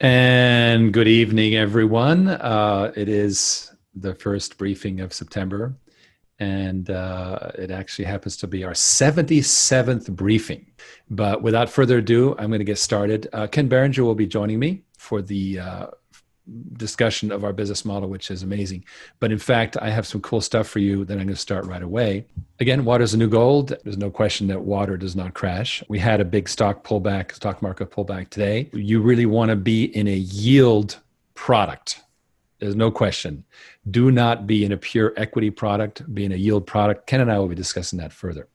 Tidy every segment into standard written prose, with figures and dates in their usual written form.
And good evening, everyone. It is the first briefing of September, and it actually happens to be our 77th briefing. But without further ado, I'm going to get started. Ken Berenger will be joining me for the discussion of our business model, which is amazing. But in fact, I have some cool stuff for you that I'm going to start right away. Again, water is the new gold. There's no question that water does not crash. We had a big stock market pullback today. You really want to be in a yield product. There's no question. Do not be in a pure equity product, be in a yield product. Ken and I will be discussing that further.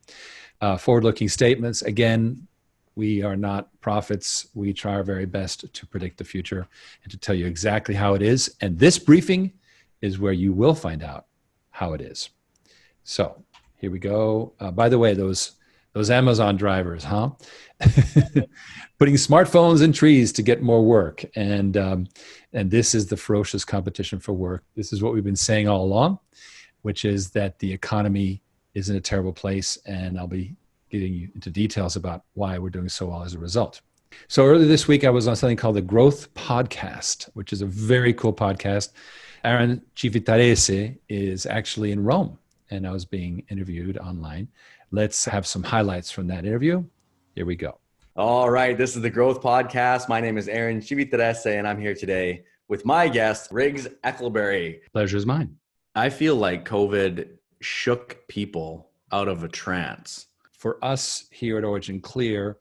Forward-looking statements. Again, we are not prophets. We try our very best to predict the future and to tell you exactly how it is. And this briefing is where you will find out how it is. So here we go. By the way, those Amazon drivers, huh? Putting smartphones in trees to get more work. And this is the ferocious competition for work. This is what we've been saying all along, which is that the economy is in a terrible place. And I'll be getting you into details about why we're doing so well as a result. So earlier this week, I was on something called the Growth Podcast, which is a very cool podcast. Aaron Civitarese is actually in Rome, and I was being interviewed online. Let's have some highlights from that interview. Here we go. All right, this is the Growth Podcast. My name is Aaron Civitarese, and I'm here today with my guest, Riggs Eckelberry. Pleasure is mine. I feel like COVID shook people out of a trance. For us here at Origin Clear,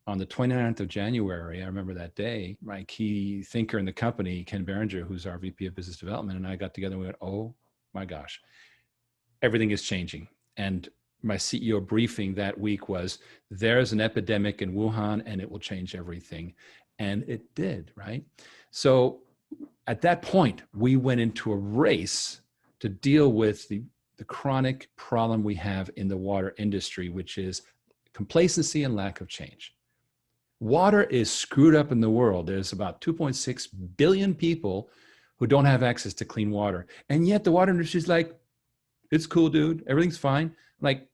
on the 29th of January, I remember that day, my key thinker in the company, Ken Berenger, who's our VP of Business Development, and I got together and we went, oh my gosh, everything is changing. And my CEO briefing that week was, there's an epidemic in Wuhan and it will change everything. And it did, right? So at that point, we went into a race to deal with the chronic problem we have in the water industry, which is complacency and lack of change. Water is screwed up in the world. There's about 2.6 billion people who don't have access to clean water. And yet the water industry is like, it's cool, dude. Everything's fine. Like,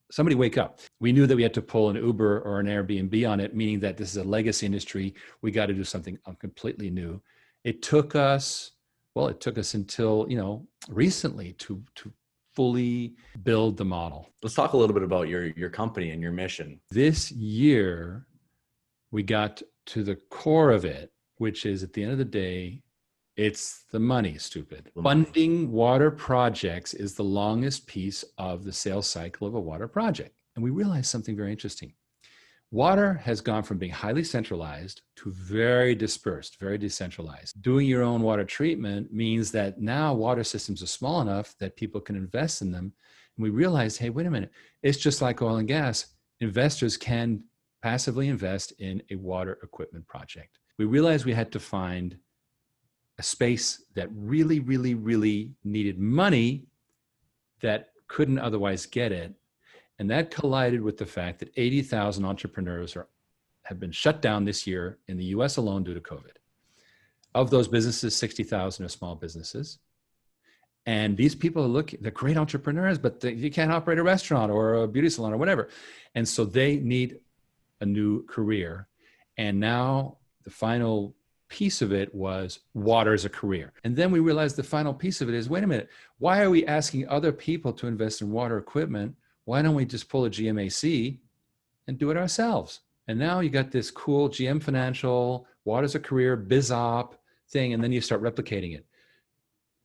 somebody wake up. We knew that we had to pull an Uber or an Airbnb on it, meaning that this is a legacy industry. We got to do something completely new. It took us until, recently to fully build the model. Let's talk a little bit about your company and your mission. This year, we got to the core of it, which is at the end of the day, it's the money, stupid. Funding water projects is the longest piece of the sales cycle of a water project. And we realized something very interesting. Water has gone from being highly centralized to very dispersed, very decentralized. Doing your own water treatment means that now water systems are small enough that people can invest in them. And we realized, hey, wait a minute, it's just like oil and gas. Investors can passively invest in a water equipment project. We realized we had to find a space that really, really, really needed money that couldn't otherwise get it. And that collided with the fact that 80,000 entrepreneurs have been shut down this year in the US alone due to COVID. Of those businesses, 60,000 are small businesses. And these people they're great entrepreneurs, but you can't operate a restaurant or a beauty salon or whatever. And so they need a new career. And now the final piece of it was water as a career. And then we realized the final piece of it is, wait a minute, why are we asking other people to invest in water equipment? Why don't we just pull a GMAC and do it ourselves? And now you got this cool GM Financial, water as a career, BizOp thing, and then you start replicating it.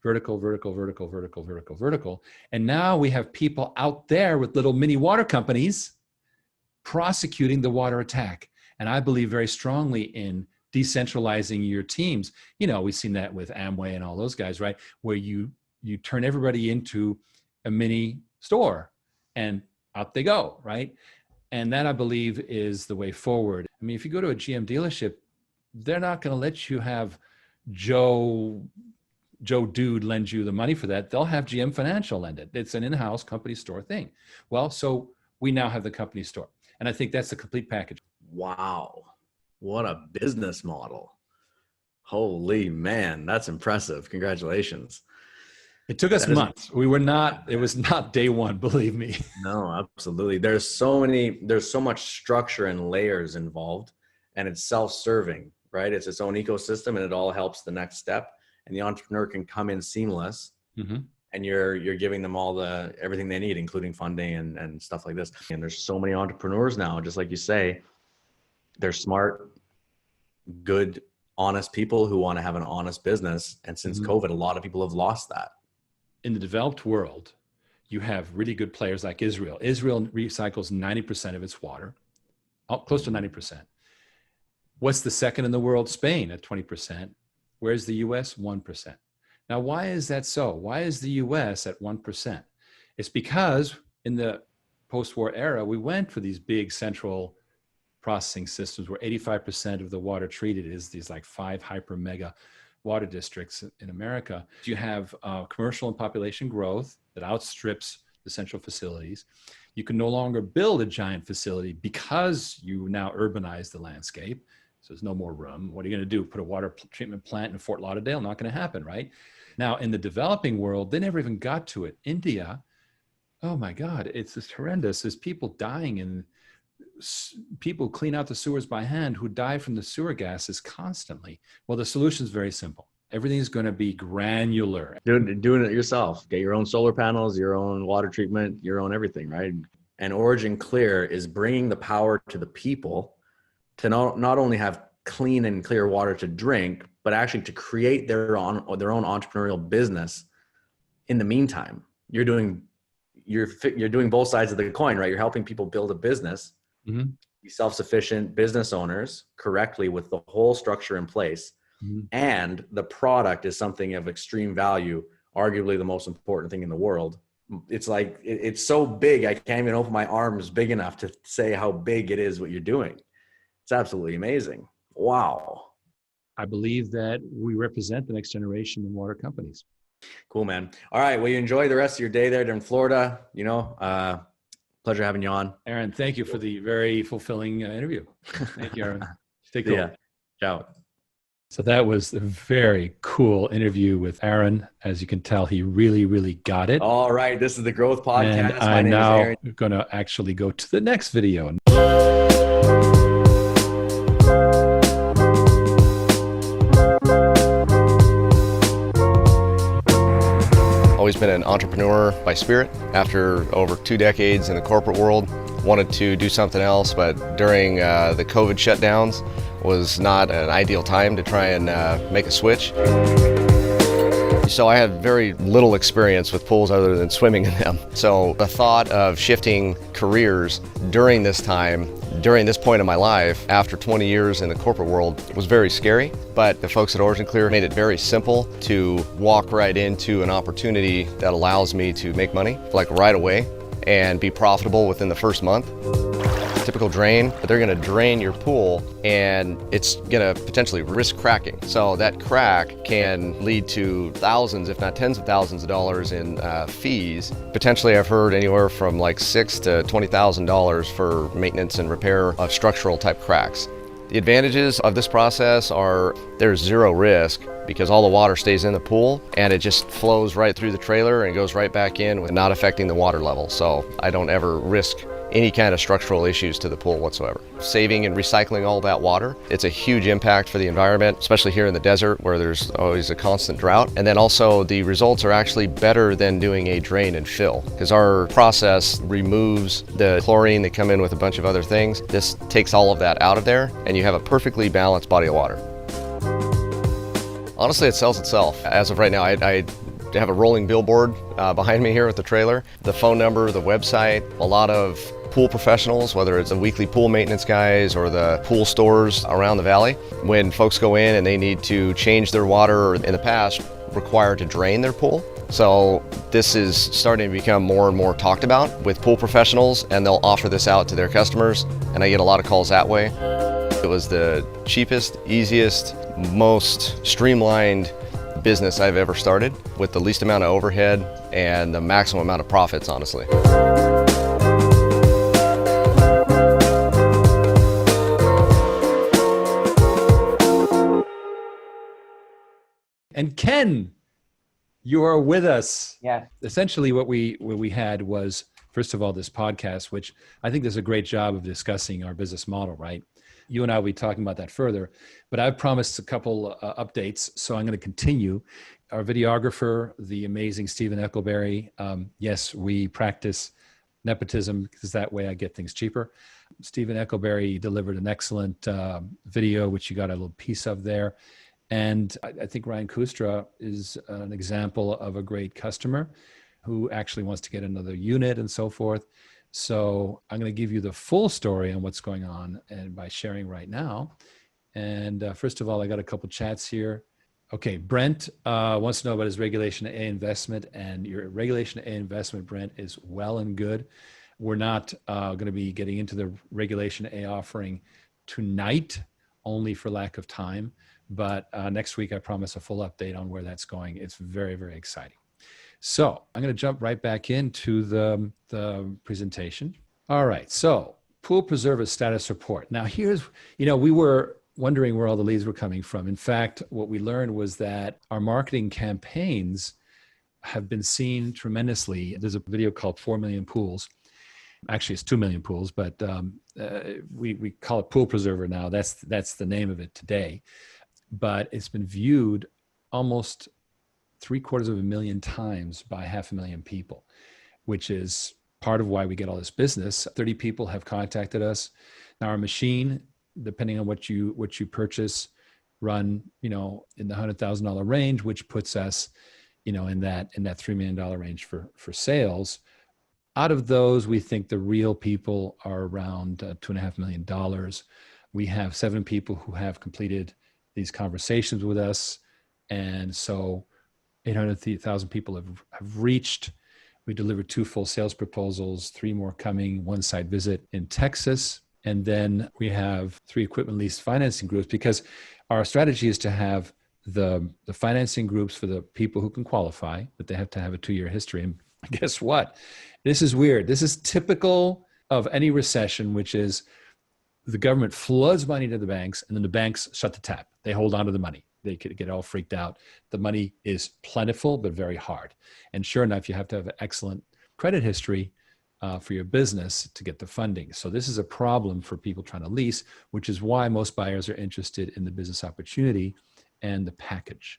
Vertical, vertical, vertical, vertical, vertical, vertical. And now we have people out there with little mini water companies prosecuting the water attack. And I believe very strongly in decentralizing your teams. We've seen that with Amway and all those guys, right? Where you turn everybody into a mini store and out they go, right? And that, I believe, is the way forward. I mean, if you go to a GM dealership, they're not going to let you have Joe Dude lend you the money for that. They'll have GM Financial lend it. It's an in-house company store thing. Well, so we now have the company store. And I think that's the complete package. Wow. What a business model. Holy man, that's impressive. Congratulations. It took us months. It was not day one, believe me. No, absolutely. There's so much structure and layers involved, and it's self-serving. right? It's its own ecosystem, and it all helps the next step. And the entrepreneur can come in seamless, and you're giving them all everything they need, including funding and stuff like this. And there's so many entrepreneurs now, just like you say, they're smart, good, honest people who want to have an honest business. And since COVID, a lot of people have lost that. In the developed world, you have really good players like Israel. Israel recycles 90% of its water, close to 90%. What's the second in the world? Spain at 20%. Where's the US? 1%. Now, why is that so? Why is the US at 1%? It's because in the post-war era, we went for these big central processing systems where 85% of the water treated is these like 5 hyper mega water districts in America. You have commercial and population growth that outstrips the central facilities. You can no longer build a giant facility because you now urbanize the landscape. So there's no more room. What are you going to do? Put a water treatment plant in Fort Lauderdale? Not going to happen, right? Now, in the developing world, they never even got to it. India, oh my God, it's just horrendous. There's people dying, and people clean out the sewers by hand who die from the sewer gases constantly. Well, the solution is very simple. Everything's going to be granular. Doing it yourself. Get your own solar panels, your own water treatment, your own everything, right? And Origin Clear is bringing the power to the people to not only have clean and clear water to drink, but actually to create their own entrepreneurial business. In the meantime, you're doing both sides of the coin, right? You're helping people build a business, be self-sufficient business owners correctly with the whole structure in place. And the product is something of extreme value, arguably the most important thing in the world. It's like, it's so big, I can't even open my arms big enough to say how big it is what you're doing. It's absolutely amazing. Wow. I believe that we represent the next generation in water companies. Cool, man. All right. Well, you enjoy the rest of your day there in Florida. Pleasure having you on. Aaron, thank you for the very fulfilling interview. Thank you, Aaron. Take care. Yeah. Ciao. So that was a very cool interview with Aaron. As you can tell, he really, really got it. All right. This is the Growth Podcast. And I'm now going to actually go to the next video. Always been an entrepreneur by spirit. After over 2 decades in the corporate world, wanted to do something else, but during the COVID shutdowns was not an ideal time to try and make a switch. So I had very little experience with pools other than swimming in them. So the thought of shifting careers during this time, during this point in my life, after 20 years in the corporate world, was very scary. But the folks at Origin Clear made it very simple to walk right into an opportunity that allows me to make money, like right away, and be profitable within the first month. Typical drain, but they're going to drain your pool and it's going to potentially risk cracking. So that crack can lead to thousands, if not tens of thousands of dollars in fees. Potentially, I've heard anywhere from like $6,000 to $20,000 for maintenance and repair of structural type cracks. The advantages of this process are there's zero risk because all the water stays in the pool and it just flows right through the trailer and goes right back in with not affecting the water level. So I don't ever risk any kind of structural issues to the pool whatsoever. Saving and recycling all that water, it's a huge impact for the environment, especially here in the desert where there's always a constant drought. And then also the results are actually better than doing a drain and fill because our process removes the chlorine that come in with a bunch of other things. This takes all of that out of there and you have a perfectly balanced body of water. Honestly, it sells itself. As of right now, I have a rolling billboard behind me here at the trailer. The phone number, the website, a lot of pool professionals, whether it's the weekly pool maintenance guys or the pool stores around the valley. When folks go in and they need to change their water or in the past required to drain their pool. So this is starting to become more and more talked about with pool professionals and they'll offer this out to their customers and I get a lot of calls that way. It was the cheapest, easiest, most streamlined business I've ever started with the least amount of overhead and the maximum amount of profits, honestly. And Ken, you are with us. Yeah. Essentially what we had was, first of all, this podcast, which I think does a great job of discussing our business model, right? You and I will be talking about that further, but I've promised a couple updates, so I'm going to continue. Our videographer, the amazing Stephen Eccleberry. Yes, we practice nepotism because that way I get things cheaper. Stephen Eccleberry delivered an excellent video, which you got a little piece of there. And I think Ryan Kustra is an example of a great customer who actually wants to get another unit and so forth. So I'm going to give you the full story on what's going on and by sharing right now. And first of all, I got a couple chats here. Okay, Brent wants to know about his Regulation A investment, and your Regulation A investment, Brent, is well and good. We're not going to be getting into the Regulation A offering tonight, only for lack of time. But next week, I promise a full update on where that's going. It's very, very exciting. So I'm going to jump right back into the presentation. All right, so Pool Preserver status report. Now here's, we were wondering where all the leads were coming from. In fact, what we learned was that our marketing campaigns have been seen tremendously. There's a video called 4 Million Pools. Actually, it's 2 million pools, but we call it Pool Preserver now. That's the name of it today. But it's been viewed almost 750,000 times by 500,000 people, which is part of why we get all this business. 30 people have contacted us. Now our machine, depending on what you purchase, run in the $100,000 range, which puts us in that $3 million range for sales. Out of those, we think the real people are around $2.5 million. We have 7 people who have completed these conversations with us, and so 800,000 people have reached. We delivered 2 full sales proposals, 3 more coming, 1 site visit in Texas. And then we have 3 equipment lease financing groups, because our strategy is to have the financing groups for the people who can qualify, but they have to have a 2-year history. And guess what? This is weird. This is typical of any recession, which is the government floods money to the banks and then the banks shut the tap. They hold on to the money. They could get all freaked out. The money is plentiful, but very hard. And sure enough, you have to have an excellent credit history for your business to get the funding. So this is a problem for people trying to lease, which is why most buyers are interested in the business opportunity and the package.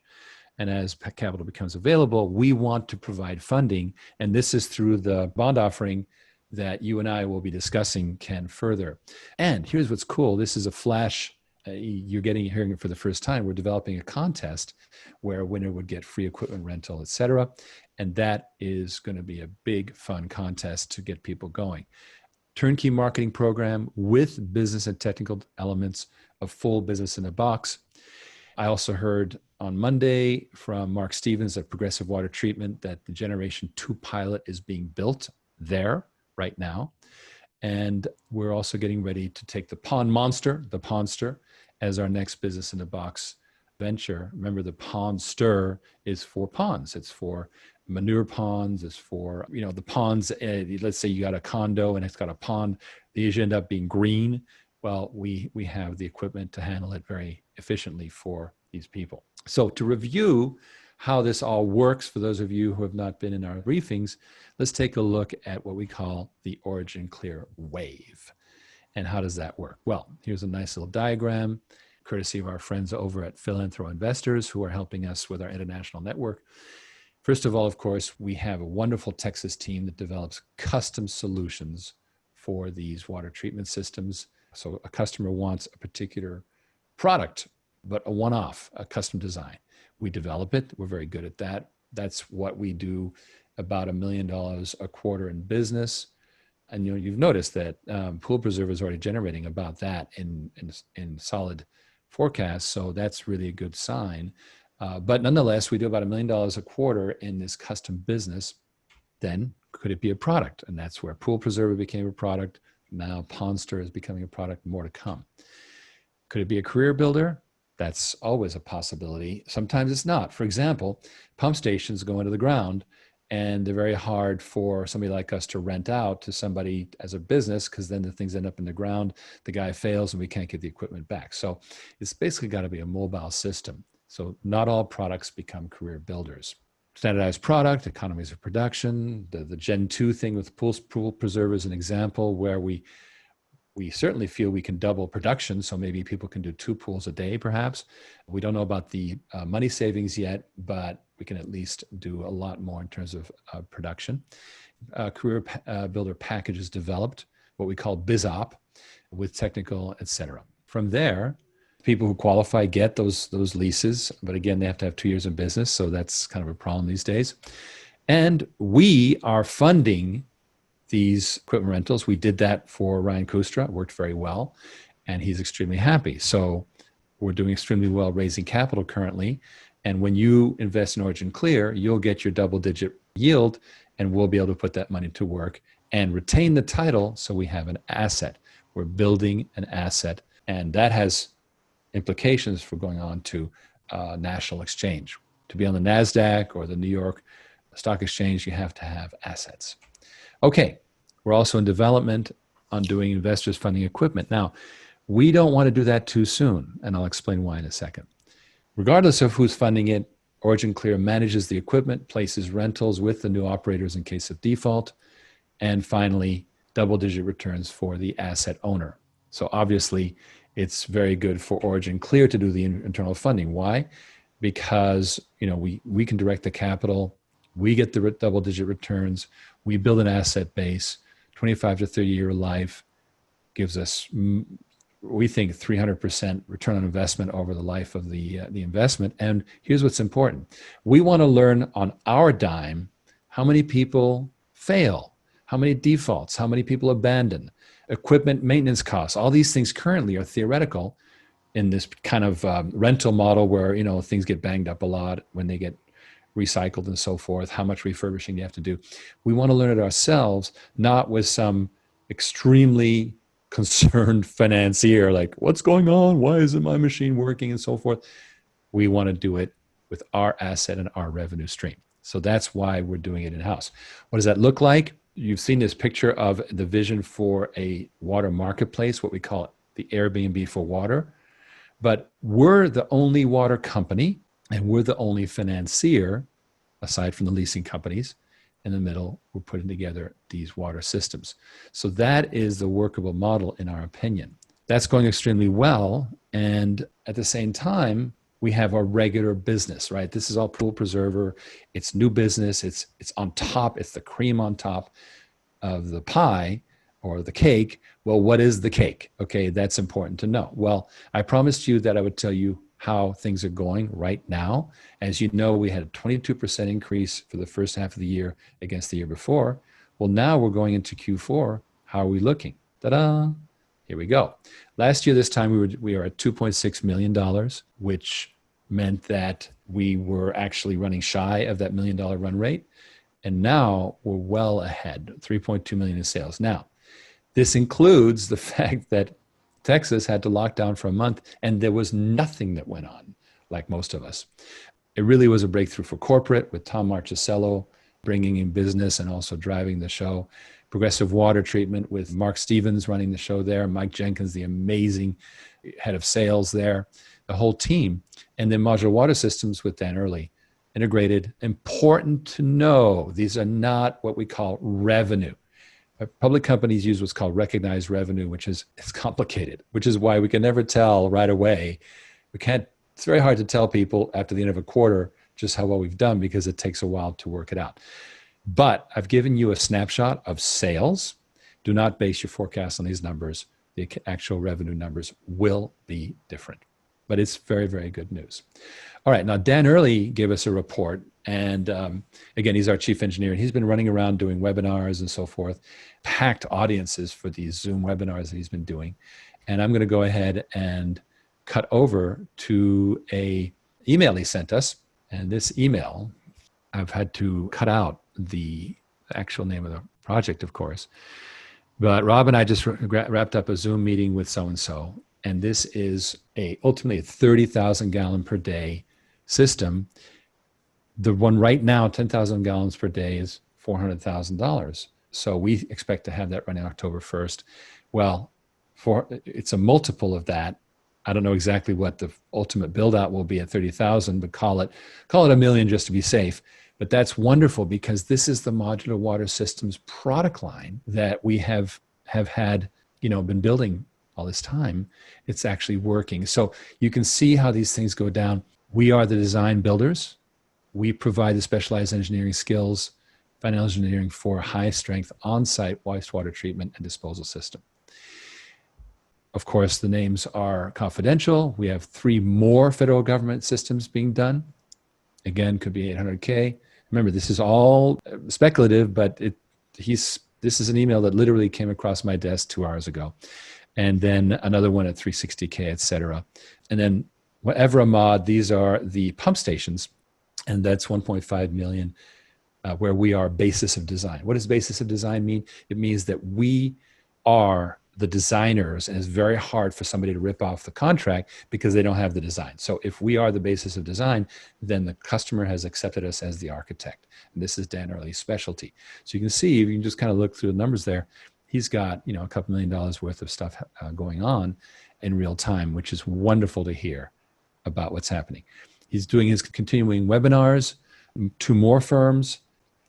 And as capital becomes available, we want to provide funding. And this is through the bond offering that you and I will be discussing, Ken, further. And here's what's cool. This is a flash. You're hearing it for the first time. We're developing a contest where a winner would get free equipment rental, et cetera. And that is going to be a big, fun contest to get people going. Turnkey marketing program with business and technical elements of full business in a box. I also heard on Monday from Mark Stevens at Progressive Water Treatment that the Generation 2 pilot is being built there right now. And we're also getting ready to take the Pondster, as our next business in a box venture. Remember, the Pondster is for ponds. It's for manure ponds. It's for, the ponds. Let's say you got a condo and it's got a pond. They usually end up being green. Well, we have the equipment to handle it very efficiently for these people. So to review how this all works, for those of you who have not been in our briefings, let's take a look at what we call the OriginClear wave. And how does that work? Well, here's a nice little diagram, courtesy of our friends over at Philanthro Investors, who are helping us with our international network. First of all, of course, we have a wonderful Texas team that develops custom solutions for these water treatment systems. So a customer wants a particular product, but a one-off, a custom design. We develop it. We're very good at that. That's what we do, about $1 million a quarter in business. And you've noticed that Pool Preserver is already generating about that in solid forecasts. So that's really a good sign. But nonetheless, we do about $1 million a quarter in this custom business. Then could it be a product? And that's where Pool Preserver became a product. Now Pondster is becoming a product, more to come. Could it be a career builder? That's always a possibility. Sometimes it's not. For example, pump stations go into the ground and they're very hard for somebody like us to rent out to somebody as a business, because then the things end up in the ground, the guy fails and we can't get the equipment back. So it's basically got to be a mobile system. So not all products become career builders. Standardized product, economies of production, the Gen 2 thing with Pool Preserver is an example where we We certainly feel we can double production, so maybe people can do 2 pools a day, perhaps. We don't know about the money savings yet, but we can at least do a lot more in terms of production. Career builder packages developed, what we call BizOp, with technical, etc. From there, people who qualify get those leases, but again, they have to have 2 years in business, so that's kind of a problem these days. And we are funding these equipment rentals. We did that for Ryan Kustra, worked very well, and he's extremely happy. So we're doing extremely well raising capital currently. And when you invest in Origin Clear, you'll get your double-digit yield, and we'll be able to put that money to work and retain the title so we have an asset. We're building an asset, and that has implications for going on to national exchange. To be on the NASDAQ or the New York Stock Exchange, you have to have assets. Okay, we're also in development on doing investors funding equipment. Now, we don't want to do that too soon, and I'll explain why in a second. Regardless of who's funding it, Origin Clear manages the equipment, places rentals with the new operators in case of default, and finally, double-digit returns for the asset owner. So obviously, it's very good for Origin Clear to do the internal funding. Why? Because we can direct the capital, we get the double-digit returns, we build an asset base, 25 to 30-year life, gives us, we think, 300% return on investment over the life of the investment. And here's what's important. We want to learn on our dime how many people fail, how many defaults, how many people abandon, equipment maintenance costs. All these things currently are theoretical in this kind of rental model where, things get banged up a lot when they get recycled and so forth, how much refurbishing you have to do. We want to learn it ourselves, not with some extremely concerned financier, like, what's going on? Why isn't my machine working and so forth? We want to do it with our asset and our revenue stream. So that's why we're doing it in-house. What does that look like? You've seen this picture of the vision for a water marketplace, what we call it, the Airbnb for water. But we're the only water company, and we're the only financier, aside from the leasing companies. In the middle, we're putting together these water systems. So that is the workable model, in our opinion. That's going extremely well. And at the same time, we have our regular business, right? This is all Pool Preserver. It's new business. It's on top. It's the cream on top of the pie or the cake. Well, what is the cake? Okay, that's important to know. Well, I promised you that I would tell you how things are going right now. As you know, we had a 22% increase for the first half of the year against the year before. Well, now we're going into Q4. How are we looking? Ta-da! Here we go. Last year, this time, we were at $2.6 million, which meant that we were actually running shy of that $1 million run rate. And now we're well ahead, 3.2 million in sales. Now, this includes the fact that Texas had to lock down for a month, and there was nothing that went on, like most of us. It really was a breakthrough for corporate, with Tom Marchisello bringing in business and also driving the show. Progressive Water Treatment with Mark Stevens running the show there. Mike Jenkins, the amazing head of sales there. The whole team. And then Modular Water Systems with Dan Early. Integrated. Important to know, these are not what we call revenue. Public companies use what's called recognized revenue, which is, it's complicated, which is why we can never tell right away. It's very hard to tell people after the end of a quarter just how well we've done, because it takes a while to work it out. But I've given you a snapshot of sales. Do not base your forecast on these numbers. The actual revenue numbers will be different, but it's very, very good news. All right, now Dan Early gave us a report, and again, he's our chief engineer, and he's been running around doing webinars and so forth, packed audiences for these Zoom webinars that he's been doing. And I'm going to go ahead and cut over to a email he sent us. And this email, I've had to cut out the actual name of the project, of course. But Rob and I just wrapped up a Zoom meeting with so-and-so, and this is ultimately a 30,000 gallon per day system. The one right now, 10,000 gallons per day, is $400,000. So we expect to have that running October 1st. Well, it's a multiple of that. I don't know exactly what the ultimate build out will be at 30,000, but call it $1 million just to be safe. But that's wonderful, because this is the Modular Water Systems product line that we have had been building all this time, it's actually working. So you can see how these things go down. We are the design builders. We provide the specialized engineering skills, final engineering for high strength on-site wastewater treatment and disposal system. Of course, the names are confidential. We have 3 more federal government systems being done. Again, could be 800K. Remember, this is all speculative, but this is an email that literally came across my desk 2 hours ago. And then another one at 360K, et cetera. And then Everamod, these are the pump stations, and that's 1.5 million, where we are basis of design. What does basis of design mean? It means that we are the designers, and it's very hard for somebody to rip off the contract because they don't have the design. So if we are the basis of design, then the customer has accepted us as the architect. And this is Dan Early's specialty. So you can see, if you can just kind of look through the numbers there, he's got, a couple $1 million worth of stuff going on in real time, which is wonderful to hear about what's happening. He's doing his continuing webinars, 2 more firms.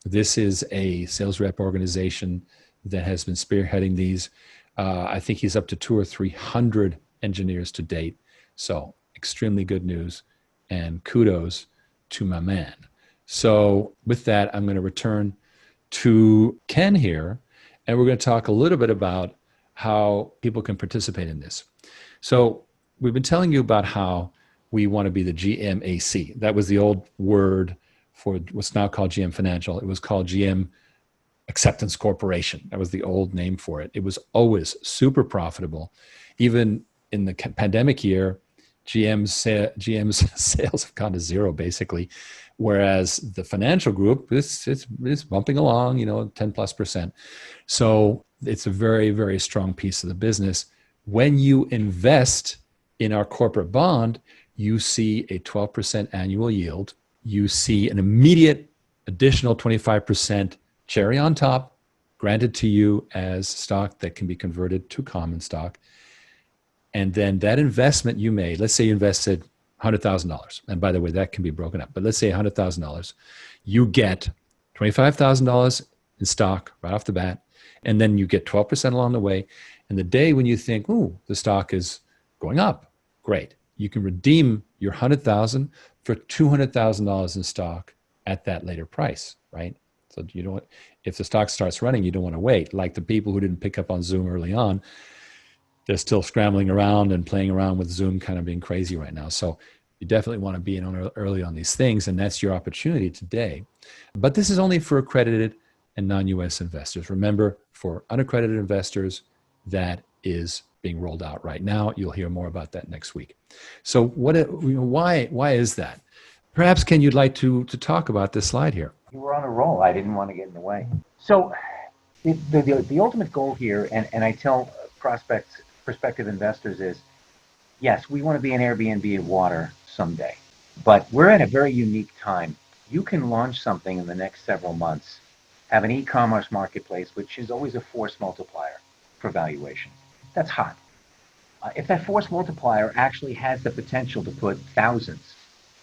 This is a sales rep organization that has been spearheading these. I think he's up to 200 or 300 engineers to date. So extremely good news, and kudos to my man. So with that, I'm going to return to Ken here, and we're going to talk a little bit about how people can participate in this. So we've been telling you about how we want to be the GMAC. That was the old word for what's now called GM Financial. It was called GM Acceptance Corporation. That was the old name for it. It was always super profitable. Even in the pandemic year, GM's sales have gone to 0 basically, whereas the financial group is bumping along, 10+%. So it's a very, very strong piece of the business. When you invest in our corporate bond, you see a 12% annual yield. You see an immediate additional 25% cherry on top granted to you as stock that can be converted to common stock. And then that investment you made, let's say you invested $100,000. And by the way, that can be broken up, but let's say $100,000. You get $25,000 in stock right off the bat, and then you get 12% along the way. And the day when you think, ooh, the stock is going up, great. You can redeem your $100,000 for $200,000 in stock at that later price, right? So if the stock starts running, you don't want to wait. Like the people who didn't pick up on Zoom early on, they're still scrambling around and playing around with Zoom, kind of being crazy right now. So you definitely want to be in on early on these things, and that's your opportunity today. But this is only for accredited and non-US investors. Remember, for unaccredited investors, that is being rolled out right now. You'll hear more about that next week. So why is that? Perhaps, Ken, you'd like to talk about this slide here. You were on a roll. I didn't want to get in the way. So the ultimate goal here, and I tell prospective investors is, yes, we want to be an Airbnb of water someday, but we're at a very unique time. You can launch something in the next several months, have an e-commerce marketplace, which is always a force multiplier for valuation. That's hot. If that force multiplier actually has the potential to put thousands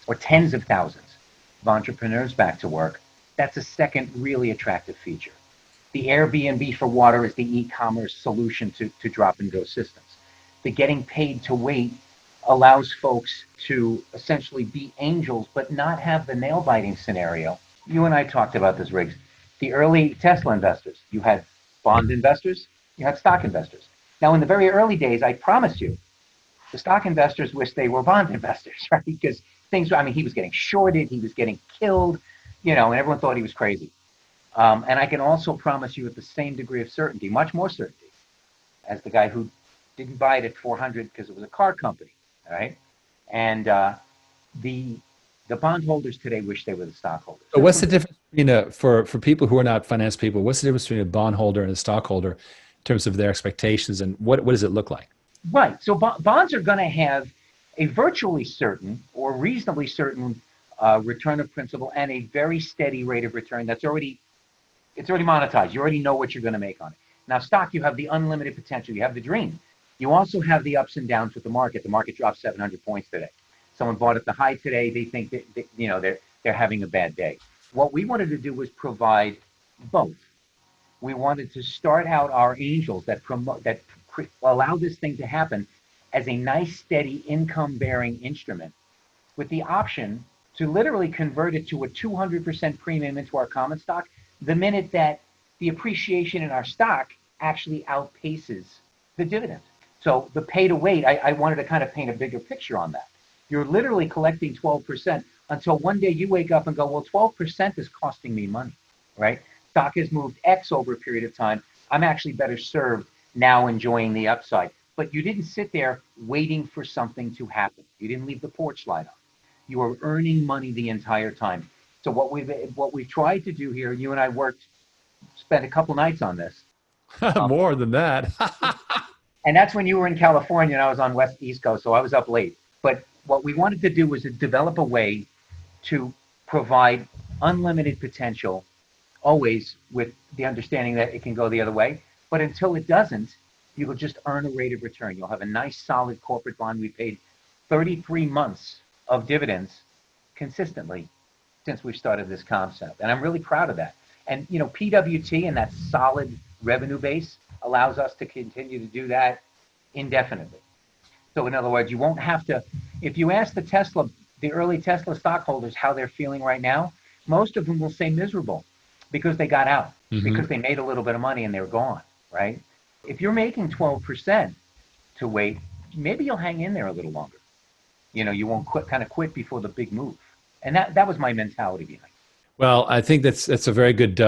or tens of thousands of entrepreneurs back to work, that's a second really attractive feature. The Airbnb for water is the e-commerce solution to drop and go systems. The getting paid to wait allows folks to essentially be angels, but not have the nail biting scenario. You and I talked about this, Riggs. The early Tesla investors, you had bond investors, you had stock investors. Now, in the very early days, I promise you, the stock investors wish they were bond investors, right? Because he was getting shorted, he was getting killed, and everyone thought he was crazy. And I can also promise you with the same degree of certainty, much more certainty, as the guy who didn't buy it at 400 because it was a car company, all right? And the bondholders today wish they were the stockholders. So what's the difference between for people who are not finance people, what's the difference between a bondholder and a stockholder in terms of their expectations, and what does it look like? Right. So bonds are going to have a virtually certain or reasonably certain return of principal and a very steady rate of return it's already monetized. You already know what you're going to make on it. Now, stock, you have the unlimited potential. You have the dream. You also have the ups and downs with the market. The market dropped 700 points today. Someone bought at the high today. They think that they're having a bad day. What we wanted to do was provide both. We wanted to start out our angels that allow this thing to happen as a nice, steady income-bearing instrument with the option to literally convert it to a 200% premium into our common stock the minute that the appreciation in our stock actually outpaces the dividend. So the pay to wait, I wanted to kind of paint a bigger picture on that. You're literally collecting 12% until one day you wake up and go, well, 12% is costing me money, right? Stock has moved X over a period of time. I'm actually better served now enjoying the upside. But you didn't sit there waiting for something to happen. You didn't leave the porch light on. You are earning money the entire time. So what we've tried to do here, you and I spent a couple nights on this. More than that. And that's when you were in California and I was on East Coast, so I was up late. But what we wanted to do was to develop a way to provide unlimited potential, always with the understanding that it can go the other way. But until it doesn't, you will just earn a rate of return. You'll have a nice, solid corporate bond. We paid 33 months of dividends consistently since we've started this concept. And I'm really proud of that. And, you know, PWT and that solid revenue base allows us to continue to do that indefinitely. So in other words, you won't have to, if you ask the early Tesla stockholders how they're feeling right now, most of them will say miserable because they got out, because they made a little bit of money and they're gone, right? If you're making 12% to wait, maybe you'll hang in there a little longer. You know, you won't quit before the big move. And that was my mentality behind it. Well, I think that's a very good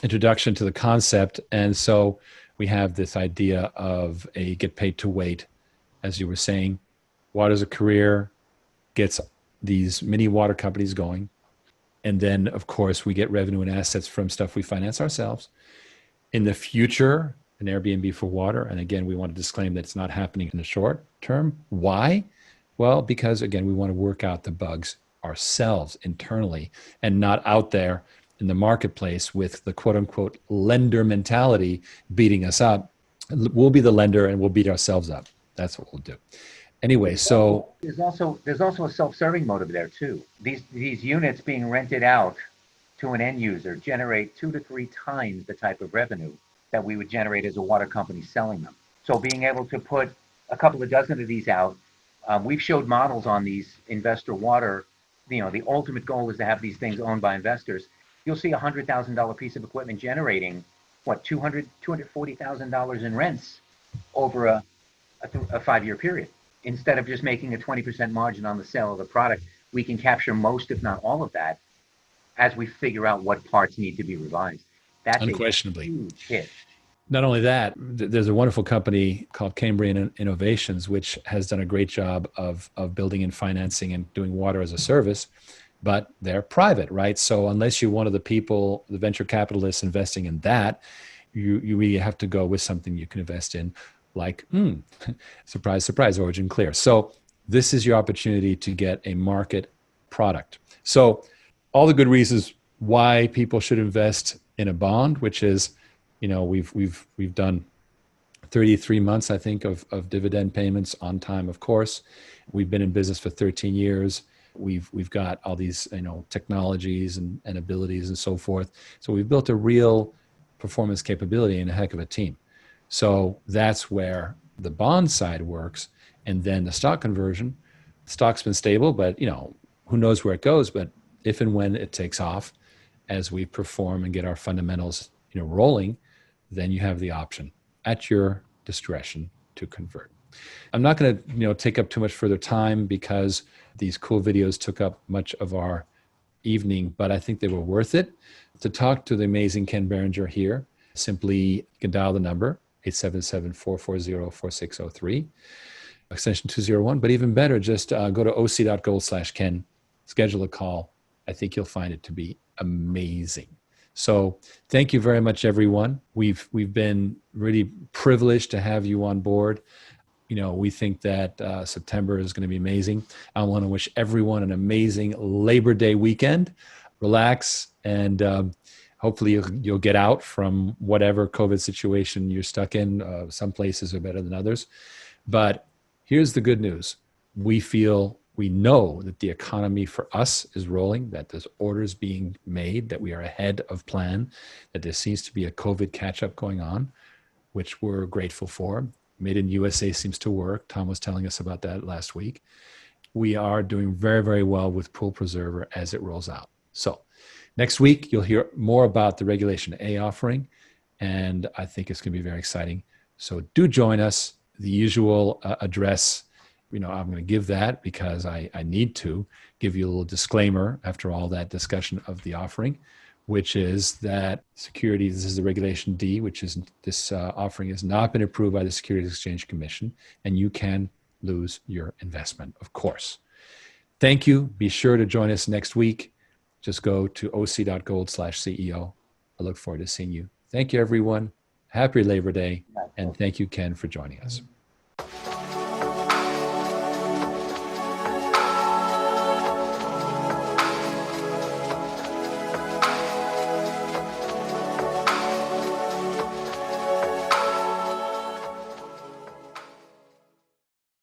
introduction to the concept. And so we have this idea of a get paid to wait, as you were saying. Water's a career, gets these mini water companies going. And then, of course, we get revenue and assets from stuff we finance ourselves. In the future, an Airbnb for water. And again, we want to disclaim that it's not happening in the short term. Why? Well, because again, we want to work out the bugs ourselves internally and not out there in the marketplace with the quote unquote lender mentality beating us up. We'll be the lender and we'll beat ourselves up. That's what we'll do. Anyway, so there's also a self-serving motive there too. These units being rented out to an end user generate 2 to 3 times the type of revenue that we would generate as a water company selling them. So being able to put a couple of dozen of these out, we've showed models on these investor water. You know, the ultimate goal is to have these things owned by investors. You'll see $100,000 piece of equipment generating what, $240,000 in rents over a 5-year period. Instead of just making a 20% margin on the sale of the product, we can capture most, if not all of that, as we figure out what parts need to be revised. That's unquestionably a huge hit. Not only that, there's a wonderful company called Cambrian Innovations, which has done a great job of building and financing and doing water as a service, but they're private, right? So unless you're one of the people, the venture capitalists investing in that, you really have to go with something you can invest in, like, surprise, surprise, Origin Clear. So this is your opportunity to get a market product. So all the good reasons why people should invest in a bond, which is, you know, we've done 33 months, I think, of dividend payments on time, of course. We've been in business for 13 years. We've got all these, you know, technologies and abilities and so forth. So we've built a real performance capability and a heck of a team. So that's where the bond side works. And then the stock conversion, stock's been stable, but, you know, who knows where it goes. But if and when it takes off, as we perform and get our fundamentals, you know, rolling, then you have the option at your discretion to convert. I'm not going to, you know, take up too much further time because these cool videos took up much of our evening, but I think they were worth it. To talk to the amazing Ken Berenger here, simply you can dial the number 877-440-4603, extension 201. But even better, just go to oc.gold/Ken, schedule a call. I think you'll find it to be amazing. So thank you very much, everyone. We've been really privileged to have you on board. You know, we think that September is going to be amazing. I want to wish everyone an amazing Labor Day weekend. Relax, and hopefully you'll get out from whatever COVID situation you're stuck in. Some places are better than others. But here's the good news. We know that the economy for us is rolling, that there's orders being made, that we are ahead of plan, that there seems to be a COVID catch-up going on, which we're grateful for. Made in USA seems to work. Tom was telling us about that last week. We are doing very, very well with Pool Preserver as it rolls out. So next week, you'll hear more about the Regulation A offering, and I think it's going to be very exciting. So do join us. The usual address, I'm going to give that because I need to give you a little disclaimer after all that discussion of the offering, which is that this is the Regulation D, which is this offering has not been approved by the Securities Exchange Commission, and you can lose your investment, of course. Thank you. Be sure to join us next week. Just go to oc.gold/CEO. I look forward to seeing you. Thank you, everyone. Happy Labor Day. And thank you, Ken, for joining us.